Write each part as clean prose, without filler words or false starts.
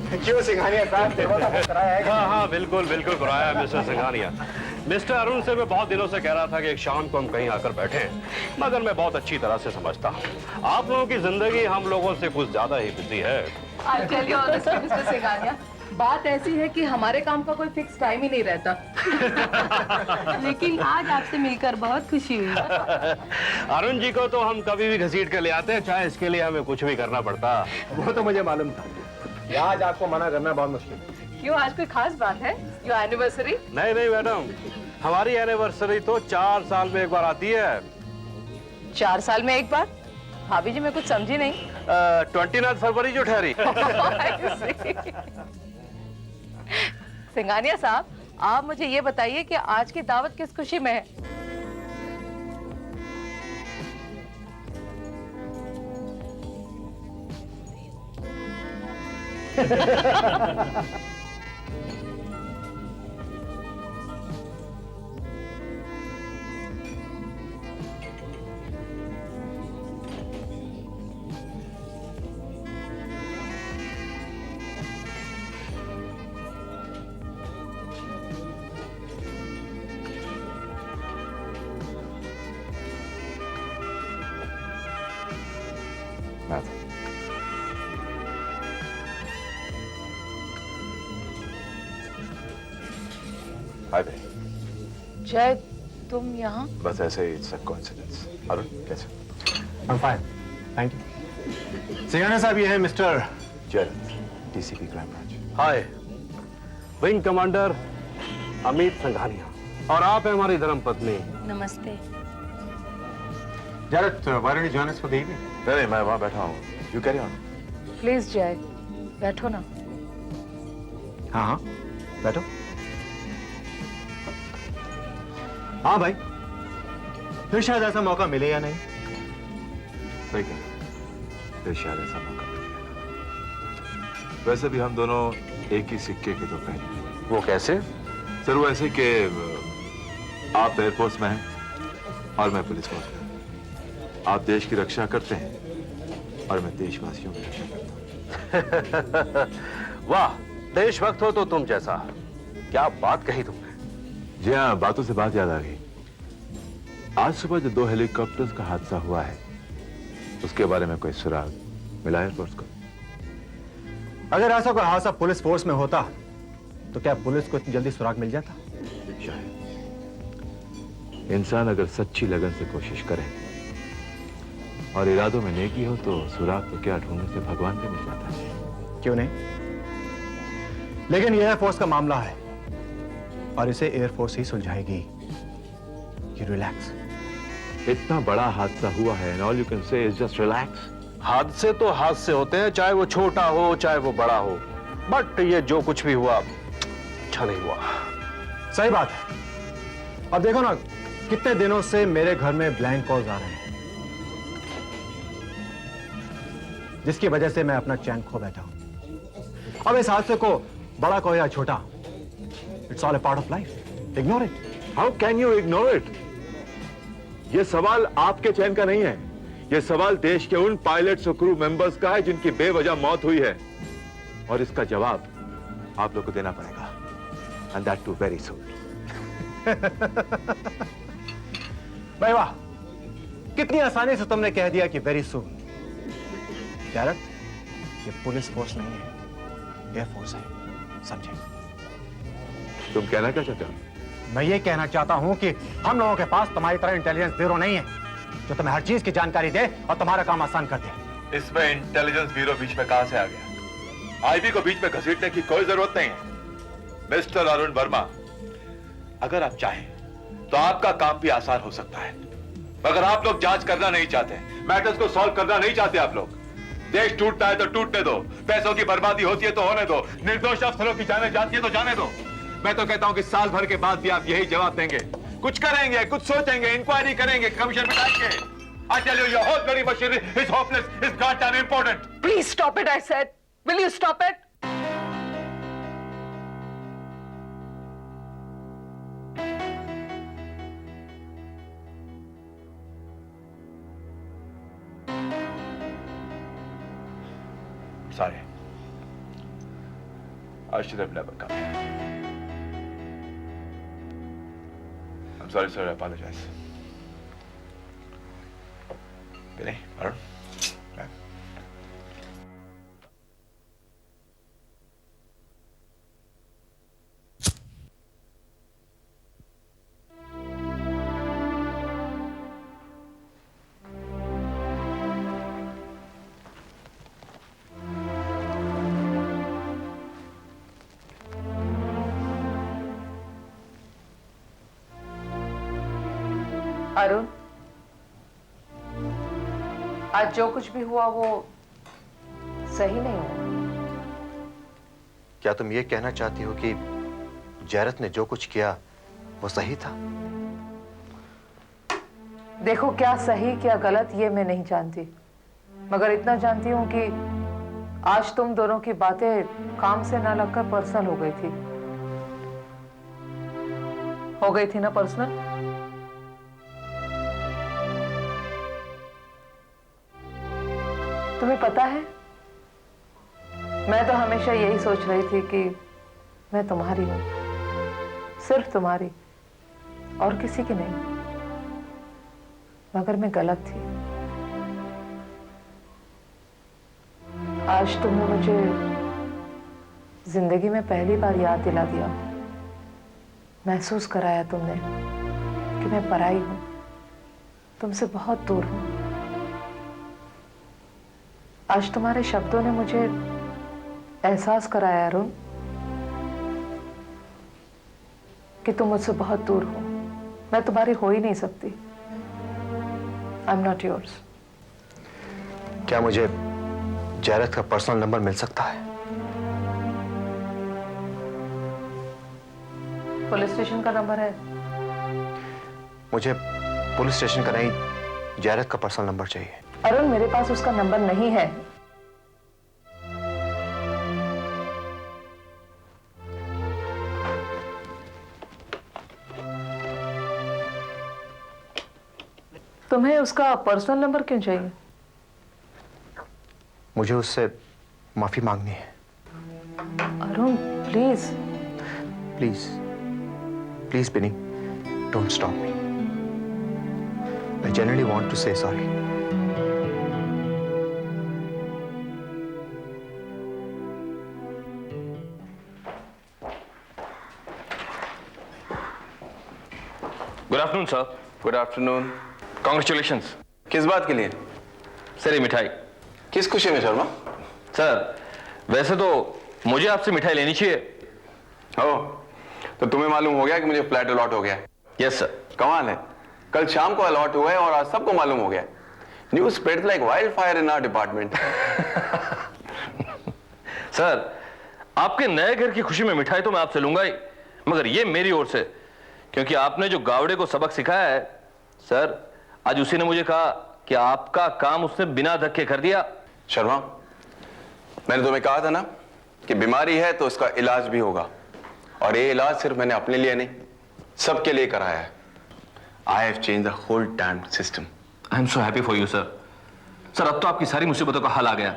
क्यों सिंघानिया साहब, टेबल तो कराया है? हाँ हाँ, बिल्कुल बिल्कुल कराया है मिस्टर सिंघानिया। मिस्टर अरुण से मैं बहुत दिनों से कह रहा था कि एक शाम को हम कहीं आकर बैठे, मगर मैं बहुत अच्छी तरह से समझता हूँ आप लोगों की जिंदगी हम लोगों से कुछ ज्यादा ही बिजी है। I'll tell you honestly, Mr. Singhania, बात ऐसी है कि हमारे काम का कोई फिक्स टाइम ही नहीं रहता। लेकिन आज आपसे मिलकर बहुत खुशी हुई। अरुण जी को तो हम कभी भी घसीट कर ले आते हैं, चाहे इसके लिए हमें कुछ भी करना पड़ता। वो तो मुझे मालूम था। आज आपको मना करना बहुत मुश्किल है। क्यों, आज कोई खास बात है? Your anniversary? नहीं नहीं मैडम, हमारी एनिवर्सरी तो 4 साल में एक बार आती है। 4 साल में एक बार? भाभी जी मैं कुछ समझी नहीं। 29 फरवरी जो ठहरी। सिंघानिया साहब, आप मुझे ये बताइए कि आज की दावत किस खुशी में है? हाय भाई। जय, तुम यहाँ? बस ऐसे ही, इट्स अ कोइंसिडेंस। अरुण कैसे? I'm fine, thank you. Singhania साहब, ये है mister Jayant, DCP crime branch. Hi, wing commander Amit Singhania, और आप हैं हमारी धर्मपत्नी। नमस्ते। Jared, why don't you join us for the evening? नहीं, मैं वहाँ बैठा हूँ। You carry on. प्लीज जय, बैठो ना। हाँ हाँ, बैठो। हाँ भाई, फिर शायद ऐसा मौका मिले या नहीं। सही कह रहे हो। फिर शायद ऐसा मौका मिलेगा। वैसे भी हम दोनों एक ही सिक्के के दो पहलू हैं। वो कैसे? सर वो ऐसे कि आप एयरफोर्स में हैं और मैं पुलिस फोर्स में। आप देश की रक्षा करते हैं और मैं देशवासियों की रक्षा करता हूँ। वाह, देशभक्त हो तो तुम जैसा। क्या बात कही तुमने। जी हाँ, बातों से बात याद आ गई। आज सुबह जो 2 हेलीकॉप्टर्स का हादसा हुआ है, उसके बारे में कोई सुराग मिला एयरफोर्स को? अगर ऐसा कोई हादसा पुलिस फोर्स में होता तो क्या पुलिस को इतनी जल्दी सुराग मिल जाता? शायद। इंसान अगर सच्ची लगन से कोशिश करे और इरादों में नेकी हो तो सुराग तो क्या, ढूंढने से भगवान भी मिल जाता है। क्यों नहीं? लेकिन यह एयरफोर्स का मामला है और इसे एयरफोर्स ही सुलझाएगी। You relax. इतना बड़ा हादसा हुआ है and all you can say is just relax. हादसे तो हादसे होते हैं, चाहे वो छोटा हो चाहे वो बड़ा हो, बट ये जो कुछ भी हुआ अच्छा नहीं हुआ। सही बात है। अब देखो ना, कितने दिनों से मेरे घर में ब्लैंक कॉल्स आ रहे हैं, जिसकी वजह से मैं अपना चैन खो बैठा हूं। अब इस हादसे को बड़ा कहो या छोटा, it's all a part of life. Ignore it. How can you ignore it? ये सवाल आपके चैन का नहीं है। ये सवाल देश के उन पायलट्स और क्रू मेंबर्स का है जिनकी बेवजह मौत हुई है, और इसका जवाब आप लोग को देना पड़ेगा। And that too very soon. भाई वाह, कितनी आसानी से तुमने कह दिया कि वेरी सून। जैरत, ये पुलिस फोर्स नहीं है, एयरफोर्स है, समझे? तुम कहना क्या चाहते हो? मैं ये कहना चाहता हूं कि हम लोगों के पास तुम्हारी तरह इंटेलिजेंस ब्यूरो नहीं है जो तुम्हें हर चीज की जानकारी दे और तुम्हारा काम आसान कर दे। इसमें इंटेलिजेंस ब्यूरो बीच में कहां से आ गया? आईबी को बीच में घसीटने की कोई जरूरत नहीं है। मिस्टर अरुण वर्मा, अगर आप चाहें तो आपका काम भी आसान हो सकता है, मगर आप लोग जांच करना नहीं चाहते, मैटर्स को सॉल्व करना नहीं चाहते। आप लोग देश टूटता है तो टूटने दो, पैसों की बर्बादी होती है तो होने दो, निर्दोष अफसरों की जाने जाती है तो जाने दो। मैं तो कहता हूं कि साल भर के बाद भी आप यही जवाब देंगे। कुछ करेंगे, कुछ सोचेंगे, इंक्वायरी करेंगे, commission बिठाएंगे। I tell you, your whole bloody machinery is hopeless, is goddamn important. Please stop it, I said. Will you stop it? Sorry. I should have never come. I'm sorry, sir. I apologize. Vinay, Arun. Ma'am. Arun, आज जो कुछ भी हुआ वो सही नहीं हुआ। क्या तुम ये कहना चाहती हो कि जैरत ने जो कुछ किया वो सही था? देखो, क्या सही क्या गलत ये मैं नहीं जानती, मगर इतना जानती हूँ कि आज तुम दोनों की बातें काम से ना लगकर पर्सनल हो गई थी। हो गई थी ना पर्सनल? तुम्हें पता है, मैं तो हमेशा यही सोच रही थी कि मैं तुम्हारी हूं, सिर्फ तुम्हारी, और किसी की नहीं। मगर मैं गलत थी। आज तुमने मुझे जिंदगी में पहली बार याद दिला दिया, महसूस कराया तुमने कि मैं पराई हूं, तुमसे बहुत दूर हूं। आज तुम्हारे शब्दों ने मुझे एहसास कराया अरुण कि तुम मुझसे बहुत दूर हो। मैं तुम्हारी हो ही नहीं सकती। I am not yours. क्या मुझे जैरत का पर्सनल नंबर मिल सकता है? पुलिस स्टेशन का नंबर है? मुझे पुलिस स्टेशन का नहीं, जैरत का पर्सनल नंबर चाहिए। अरुण, मेरे पास उसका नंबर नहीं है। तुम्हें उसका पर्सनल नंबर क्यों चाहिए? मुझे उससे माफी मांगनी है। Arun, please. Please, please Binny, don't stop me. I genuinely want to say sorry. Good afternoon sir. Good afternoon. Congratulations. किस बात के लिए? सर ये मिठाई। किस खुशी में शर्मा? सर वैसे तो मुझे आपसे मिठाई लेनी चाहिए। ओह, तो तुम्हें मालूम हो गया कि मुझे फ्लैट अलॉट हो गया है? Yes sir. कमाल है, कल शाम को अलॉट हुआ है और आज सबको मालूम हो गया। News spreads like wildfire in our department. Sir आपके नए घर की खुशी में मिठाई तो मैं आपसे लूंगा ही, मगर ये मेरी ओर से, क्योंकि आपने जो गावड़े को सबक सिखाया है सर, आज उसी ने मुझे कहा कि आपका काम उसने बिना धक्के कर दिया। शर्मा, मैंने तुम्हें कहा था ना कि बीमारी है तो इसका इलाज भी होगा, और ये इलाज सिर्फ मैंने अपने लिए नहीं, सबके लिए कराया है। I have changed the whole damn system. I am so happy for you sir. Sir अब तो आपकी सारी मुसीबतों का हल आ गया।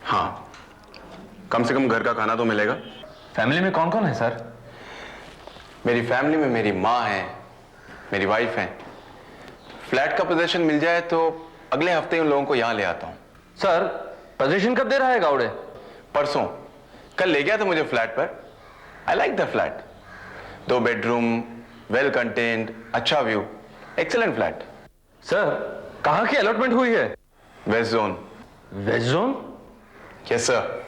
हाँ, कम से कम घर का खाना तो मिलेगा। फैमिली में कौन कौन है सर? मेरी फैमिली में मेरी माँ है, मेरी वाइफ है। फ्लैट का पोजीशन मिल जाए तो अगले हफ्ते उन लोगों को यहाँ ले आता हूँ। सर पोजीशन कब दे रहा है गावड़े? परसों। कल ले गया था मुझे फ्लैट पर। I like the flat. 2 bedroom, well contained, अच्छा व्यू, एक्सीलेंट फ्लैट। सर कहाँ की अलॉटमेंट हुई है? West zone. West zone? Yes sir,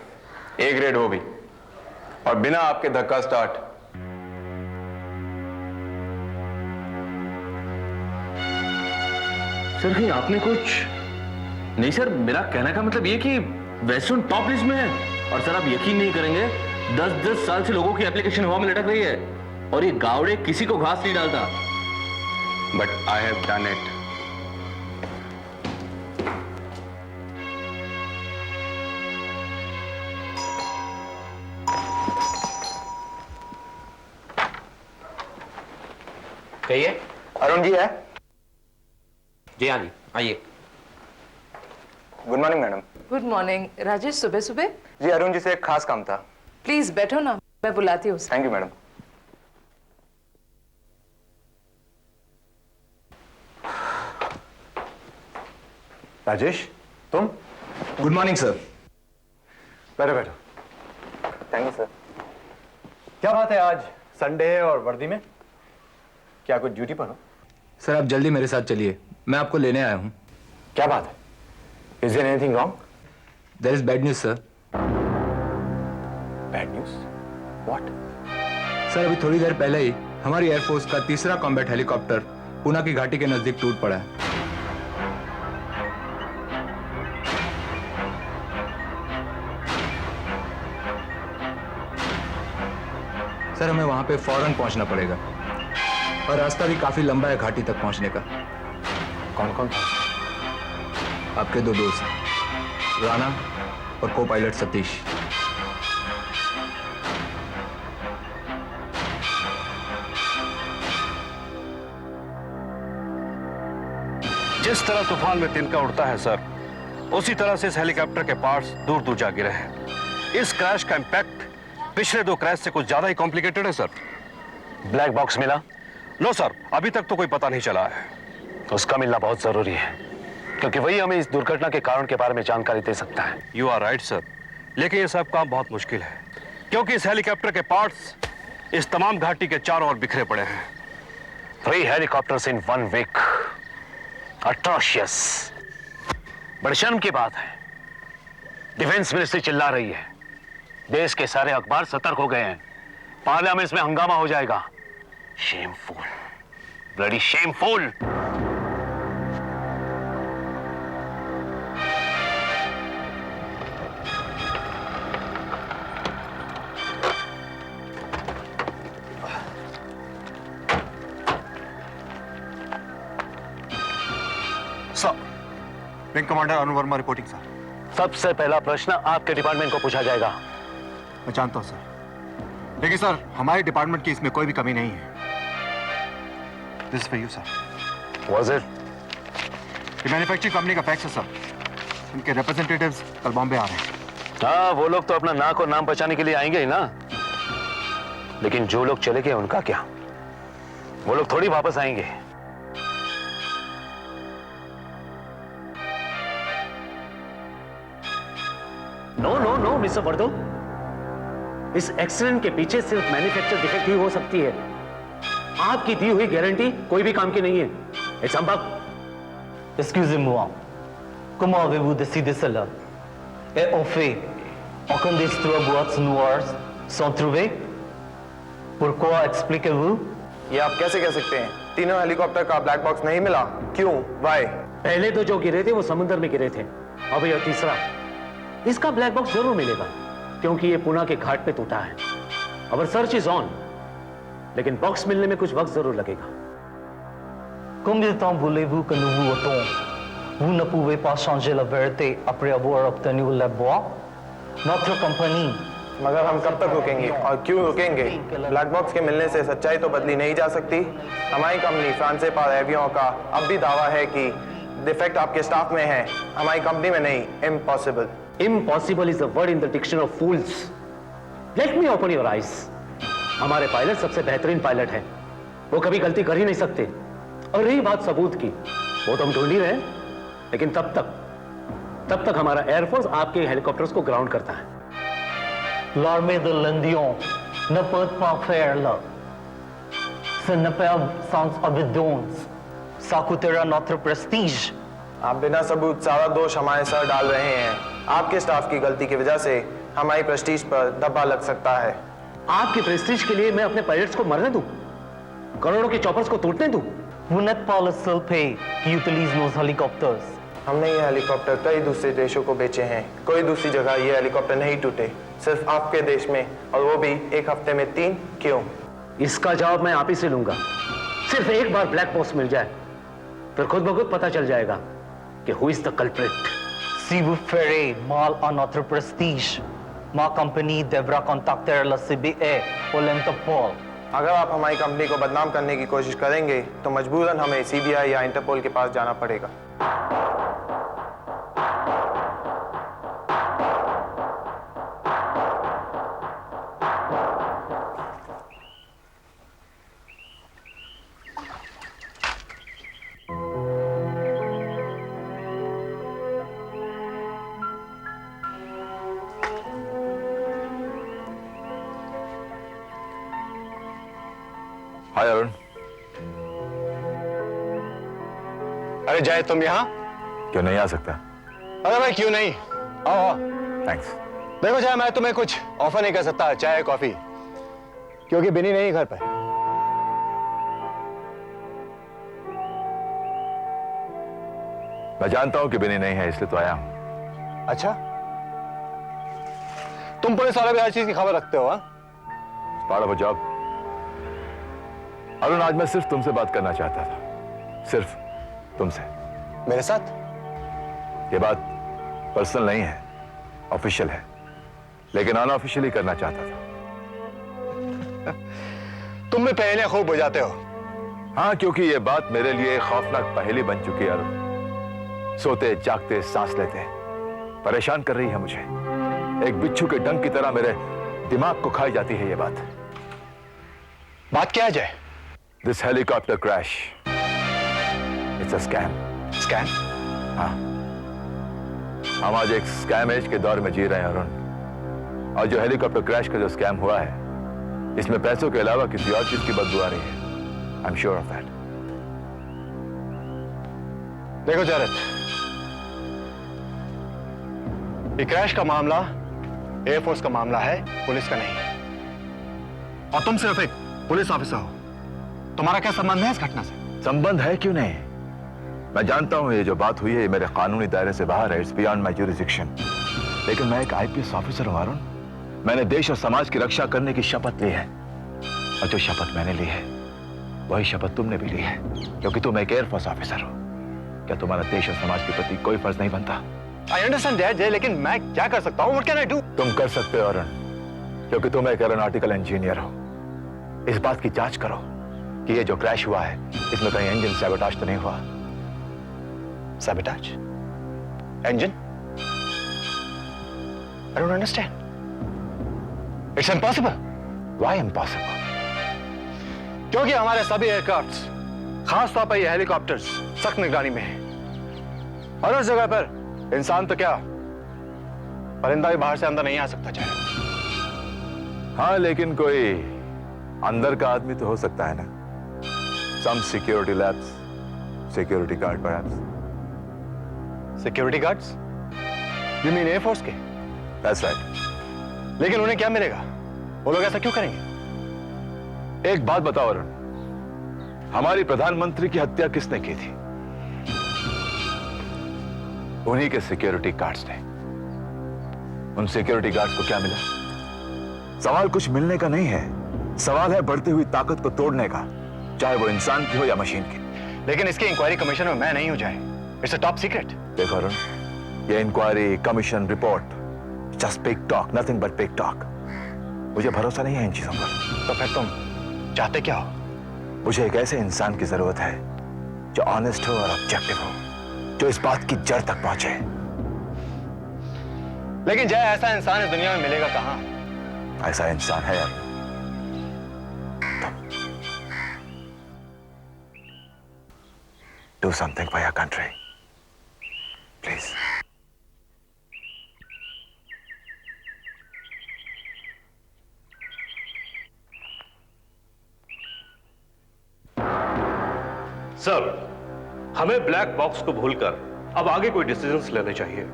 A grade वो भी, और बिना आपके धक्का स्टार्ट। सर कहीं आपने कुछ नहीं? सर मेरा कहने का मतलब ये कि वेस्ट जोन टॉप लिस्ट में है, और सर आप यकीन नहीं करेंगे 10-10 साल से लोगों की एप्लीकेशन हवा में लटक रही है, और ये गावड़े किसी को घास नहीं डालता। But I have done it. कहिए। अरुण जी है? जी हाँ जी, आइए। Good morning madam. Good morning Rajesh. सुबह सुबह? जी अरुण जी से एक खास काम था। प्लीज बैठो ना, मैं बुलाती हूँ उसे। Thank you madam. राजेश, तुम? Good morning sir. बैठो बैठो। Thank you sir. क्या बात है, आज संडे है और वर्दी में? क्या कुछ ड्यूटी पर हो? सर आप जल्दी मेरे साथ चलिए, मैं आपको लेने आया हूँ। क्या बात है? Is there anything wrong? There is bad news sir. Bad news? What? Sir अभी थोड़ी देर पहले ही हमारी एयरफोर्स का तीसरा कॉम्बैट हेलीकॉप्टर पूना की घाटी के नजदीक टूट पड़ा है। सर हमें वहां पे फौरन पहुंचना पड़ेगा और रास्ता भी काफी लंबा है घाटी तक पहुंचने का। कौन कौन था? आपके दो दोस्त राणा और को पायलट सतीश। जिस तरह तूफान में तिनका उड़ता है सर, उसी तरह से इस हेलीकॉप्टर के पार्ट्स दूर दूर जा गिरे हैं। इस क्रैश का इंपैक्ट पिछले दो क्रैश से कुछ ज्यादा ही कॉम्प्लिकेटेड है सर। ब्लैक बॉक्स मिला? नो सर, अभी तक तो कोई पता नहीं चला है। उसका मिलना बहुत जरूरी है, क्योंकि वही हमें इस दुर्घटना के कारण के बारे में जानकारी दे सकता है। यू आर राइट सर, लेकिन ये सब काम बहुत मुश्किल है, क्योंकि इस हेलीकॉप्टर के पार्ट्स इस तमाम घाटी के चारों ओर बिखरे पड़े हैं। 3 हेलीकॉप्टर्स इन 1 वीक, अट्रोशियस। बड़ी शर्म की बात है, डिफेंस मिनिस्ट्री चिल्ला रही है, देश के सारे अखबार सतर्क हो गए हैं, पार्लियामेंट में हंगामा हो जाएगा। Shameful, bloody shameful. Sir, wing commander Arun Verma reporting sir. सबसे पहला प्रश्न आपके डिपार्टमेंट को पूछा जाएगा। मैं जानता हूं सर, लेकिन सर हमारे डिपार्टमेंट की इसमें कोई भी कमी नहीं है। This for you sir. Was it? ये मैन्युफैक्चरिंग कंपनी का फैक्स है सर। इनके रिप्रेजेंटेटिव्स कल बॉम्बे आ रहे हैं। हाँ, वो लोग तो अपना नाक और नाम बचाने के लिए आएंगे ही ना, लेकिन जो लोग चले गए उनका क्या? वो लोग थोड़ी वापस आएंगे। नो मिस्टर वर्दो, इस एक्सीडेंट के पीछे सिर्फ मैन्युफैक्चर डिफेक्ट ही हो सकती है। आपकी दी हुई गारंटी कोई भी काम की नहीं है। इट्स संभव। Excusez-moi, comment avez-vous décidé cela? Et en fait, aucune des 3 boîtes noires sont trouvées? Pourquoi expliquez-vous? ये आप कैसे कह सकते हैं? तीनों हेलीकॉप्टर का ब्लैक बॉक्स नहीं मिला? क्यों? वाई? पहले तो जो गिरे थे वो समुद्र में गिरे थे, अब यह तीसरा। इसका ब्लैक बॉक्स जरूर मिलेगा, क्योंकि ये पुणे के घाट पे टूटा है। अवर सर्च इज ऑन, लेकिन बॉक्स मिलने में कुछ वक्त जरूर लगेगा। Combien de temps voulez-vous que nous vous attendons? Vous ne pouvez pas changer la vérité après avoir obtenu le bois? Notre compagnie. मगर हम कब तक रुकेंगे और क्यों रुकेंगे? ब्लैक बॉक्स के मिलने से सच्चाई तो बदली नहीं जा सकती। हमारी कंपनी फ्रांसे पर एवियों का अब भी दावा है कि डिफेक्ट आपके स्टाफ में है, हमारी कंपनी में नहीं। Impossible. Impossible is a word in the dictionary of fools. Let me open your eyes. हमारे पायलट सबसे बेहतरीन पायलट हैं, वो कभी गलती कर ही नहीं सकते। और रही बात सबूत की, वो तो हम ढूंढ ही रहे हैं, लेकिन तब तक हमारा एयरफोर्स आपके हेलीकॉप्टर्स को ग्राउंड करता है। L'armée de l'Indien ne peut pas faire là. Ce n'est pas sans évidence. Ça coûtera notre prestige. आप बिना सबूत सारा दोष हमारे सर डाल रहे हैं। आपके स्टाफ की गलती की वजह से हमारी प्रेस्टीज पर धब्बा लग सकता है। आपके प्रेस्टीज के लिए मैं अपने पायलट्स को मरने दूं? करोड़ों के चॉपर्स को टूटने दूं? Vous n'êtes pas le seul pays qui utilise nos hélicoptères. हमने ये हेलीकॉप्टर कई दूसरे देशों को बेचे हैं। कोई दूसरी जगह ये हेलीकॉप्टर नहीं टूटे, सिर्फ आपके देश में, और वो भी एक हफ्ते में 3। क्यों? इसका जवाब मैं आप ही से लूंगा। सिर्फ एक बार ब्लैक बॉक्स मिल जाए, फिर खुद ब खुद पता चल जाएगा कि who is the culprit. Si vous ferez mal à notre prestige, ma compagnie devra contacter la CBA ou l'Interpol. अगर आप हमारी कंपनी को बदनाम करने की कोशिश करेंगे तो मजबूरन हमें सीबीआई या इंटरपोल के पास जाना पड़ेगा। हाय अरुण। अरे जय, तुम यहाँ? क्यों नहीं आ सकता? अरे भाई क्यों नहीं, आओ। थैंक्स। देखो जय, मैं तुम्हें कुछ ऑफर नहीं कर सकता, चाय कॉफी, क्योंकि बिनी नहीं घर पर। मैं जानता हूं कि बिनी नहीं है, इसलिए तो आया हूं। अच्छा, तुम पुलिस वाले भी हर चीज की खबर रखते हो? Part of a job. Arun, आज मैं सिर्फ तुमसे बात करना चाहता था, सिर्फ तुमसे। मेरे साथ? ये बात पर्सनल नहीं है, ऑफिशियल है, लेकिन अनऑफिशियली करना चाहता था। तुम भी पहले खूब बुझाते हो। हाँ, क्योंकि ये बात मेरे लिए खौफनाक पहेली बन चुकी है अरुण। सोते जागते सांस लेते परेशान कर रही है मुझे, एक बिच्छू के डंक की तरह मेरे दिमाग को खाई जाती है ये बात। बात क्या है जय? This helicopter crash, it's a scam. Scam? हाँ, हम आज एक स्कैम एज के दौर में जी रहे हैं अरुण, और जो हेलीकॉप्टर क्रैश का जो स्कैम हुआ है, इसमें पैसों के अलावा किसी और चीज की बदबू आ रही है। I am sure of that. देखो जरत, ये क्रैश का मामला एयरफोर्स का मामला है, पुलिस का नहीं। और तुम सिर्फ एक पुलिस ऑफिसर हो, तुम्हारा क्या संबंध है इस घटना से? संबंध है क्यों नहीं, मैं जानता हूं ये जो बात हुई है ये मेरे कानूनी दायरे से बाहर है, इट्स बियॉन्ड माय ज्यूरिसडिक्शन, लेकिन मैं एक आईपीएस ऑफिसर हूं अरुण। मैंने देश और समाज की रक्षा करने की शपथ ली है, और जो शपथ मैंने ली है वही शपथ तुमने भी ली है, क्योंकि तुम एक एयरफोर्स ऑफिसर हो। क्या तुम्हारा देश और समाज के प्रति कोई फर्ज नहीं बनता? आई अंडरस्टैंड जय, लेकिन मैं क्या कर सकता हूं? What can I do? तुम कर सकते हो अरुण, क्योंकि तुम एक एरोनॉटिकल इंजीनियर हो। इस बात की जांच करो कि ये जो क्रैश हुआ है इसमें कहीं इंजन सैबोटाज तो नहीं हुआ। Sabotage? Engine? I don't understand. It's impossible. Why impossible? क्योंकि हमारे सभी एयरक्राफ्ट्स, खास तौर पर ये हेलीकॉप्टर्स, सख्त निगरानी में हैं। और उस जगह पर इंसान तो क्या, परिंदा भी बाहर से अंदर नहीं आ सकता चाहे। हाँ, लेकिन कोई अंदर का आदमी तो हो सकता है ना। Some security labs, security guard perhaps. Security guards? You mean air force के? That's right. लेकिन उन्हें क्या मिलेगा? वो लोग ऐसा क्यों करेंगे? एक बात बताओ अरुण, हमारी प्रधानमंत्री की हत्या किसने की थी? उन्हीं के सिक्योरिटी गार्ड्स ने। उन सिक्योरिटी गार्ड्स को क्या मिला? सवाल कुछ मिलने का नहीं है, सवाल है बढ़ती हुई ताकत को तोड़ने का, चाहे वो इंसान की हो या मशीन की। लेकिन इसकी इंक्वायरी कमीशन में मैं नहीं हूं जाए, इट्स अ टॉप सीक्रेट। देखो अरुण, ये inquiry, commission, report, just big talk, nothing but big talk. मुझे भरोसा नहीं है इन चीजों पर। तो फिर तुम चाहते क्या हो? मुझे एक ऐसे इंसान की जरूरत है जो ऑनेस्ट हो और ऑब्जेक्टिव हो, जो इस बात की जड़ तक पहुंचे। लेकिन जय, ऐसा इंसान इस दुनिया में मिलेगा कहां? ऐसा इंसान है यार। Do something for your country, please. Sir, हमें ब्लैक बॉक्स को भूलकर अब आगे कोई डिसीजंस लेने चाहिए।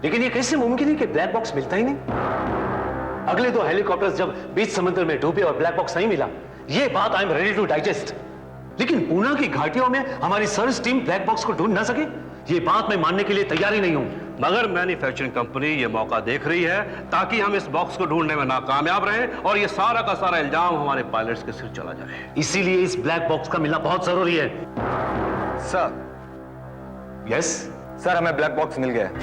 लेकिन ये कैसे मुमकिन है कि ब्लैक बॉक्स मिलता ही नहीं? अगले 2 हेलीकॉप्टर्स जब बीच समुद्र में डूबे और ब्लैक बॉक्स नहीं मिला, ये बात I am ready to digest. लेकिन पूना की घाटियों में हमारी सर्च टीम ब्लैक बॉक्स को ढूंढ ना सके, ये बात मैं मानने के लिए तैयार ही नहीं हूं। मगर मैन्युफैक्चरिंग कंपनी ये मौका देख रही है ताकि हम इस बॉक्स को ढूंढने में नाकामयाब रहें और ये सारा का सारा इल्जाम हमारे पायलट्स के सिर चला जाए। इसीलिए इस ब्लैक बॉक्स का मिलना बहुत जरूरी है। सर। यस सर, हमें ब्लैक बॉक्स मिल गया है।